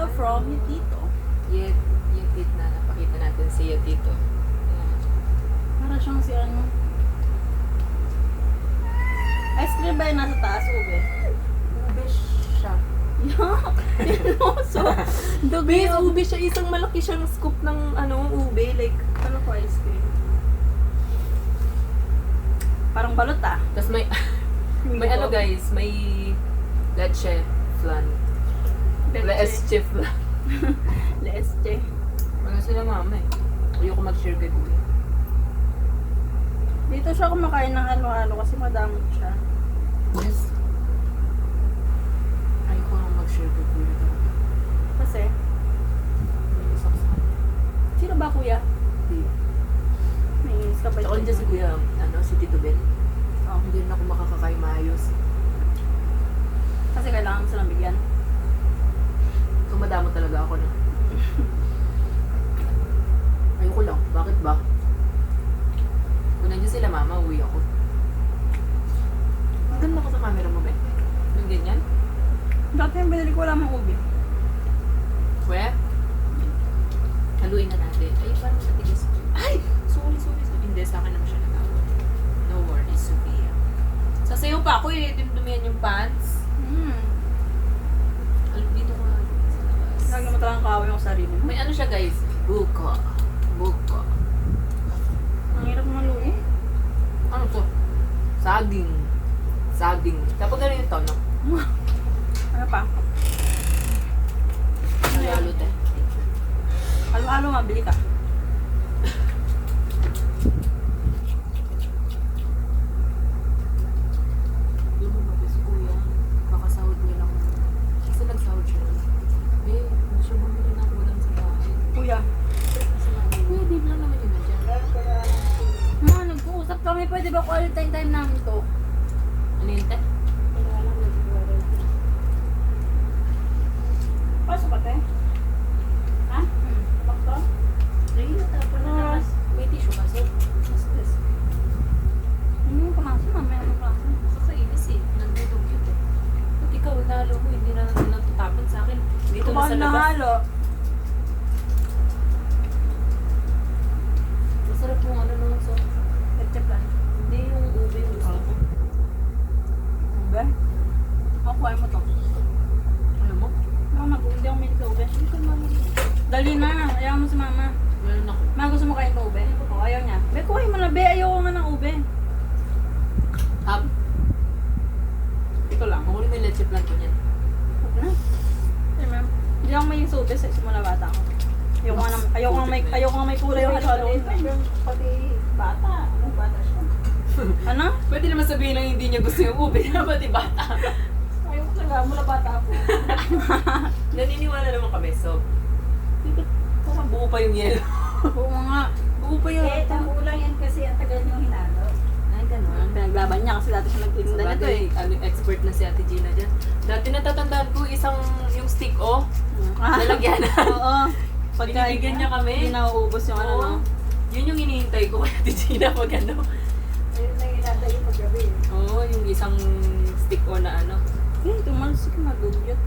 Hello from Tito. Yetit na napakita natin si Yetito. Ayan. Para siyang si ano. Ice cream ba yung nasa taas, ube? Ube siya. Tinoso. Dubi Base, yung ube siya. Isang malaki siyang scoop ng ube. Like, ano ko ice cream. Parang balot ah. tas may, may ano guys, may leche flan. Leche flan. Leche. Wala sila mama eh. Ayoko mag-share kay kuya. Dito siya kumakain ng halo-halo kasi madamot siya. Yes. Ayoko lang mag-share kay kuya talaga. Kasi, May isaksak. sino ba kuya? Hindi. May inis ka ba? Ako rin dyan si kuya, si Tito Ben. Oh. Hindi rin ako makakakain maayos. Kasi kailangan silang bigyan. So madamo talaga ako na. Ayoko lang. Bakit ba? Kung nandiyan sila mama, uwi ako. Ang ganda ko sa camera mo, Ben. Yung ganyan. Dati yung binili ko lamang ube. Kuya, haluin na natin. Ay, parang matigas. Ay! Sorry. Hindi, sa akin naman siya natawag. No worries, Sophia. Sasayaw pa ako eh. Dumdumihan yung pants. Alam, dito ko na sa labas. Lagi mo talagang kawin yung sarili mo. May ano siya guys? Buko. Ang hirap maluin. Ano to? Saging. Kapag gano'n yung tono. Ano pa? Halo te. Halo-halo mabili ka. Yung mabis kuya. Baka sahod niya lang. Kasi nagsahod siya lang. Hindi siya bumili ng ulam sa bahay. Kuya. Kasi namin, kuya, babe lang naman yun na dyan. Nag-uusap kami. Pwede ba quality time namin to? Ano yun te? Pasok ba te? Ha? Bakto? Ay, natapon na naman. May tissue kasi. Ano yung klase? Mamaya ano klase? Kakainis eh. Nagdudog yun eh. Ba't ikaw, nalo mo, hindi na natutapon sa akin. Dito na sa labas. Nahalo. Masarap yung ano nung so. Ketchup lang. Hindi yung ube yung gusto ko. Ube? Ako, kuhain mo to. Alam mo? Ako mag-ube ako may ube. Hindi ka mamili. Dali na. Ayaw mo si mama. Meron ako. Ma, gusto mo kain ng ube? O, ayaw niya. Be, kuhain mo na. Be, ayaw nga ng ube. Hap. Ito lang. Mahuli may leche plan ko niyan. Huwag na. Ay, ma'am. Hindi ako may ube sa simula bata ako. Ayaw nga may kulay yung halo. Pati bata. Anong bata siya? Ano? Pwede naman sabihin lang hindi niya gusto yung ube. Pati bata. Ayaw ko talaga. Mula bata ako. Naniniwala naman kami. So, parang buo pa yung yelo. Oo nga. Buo pa yung Kulang yan kasi ang tagal niyong hinalo. Ay, ganun. Pinaglaban niya kasi dati siya nagtitinda nito eh. Expert na si Ate Gina dyan. Dati natatandaan ko yung stick Ah. lalagyan na. Oo. Pagka Binibigyan niya kami. Hindi nauubos yung ano, Oo. no? Yun yung hinihintay ko kay Ate Gina pag ano. Ayun na hinalo yung paggabi. Oo, yung isang stick na ano. Eh, tumalsik na dugyot.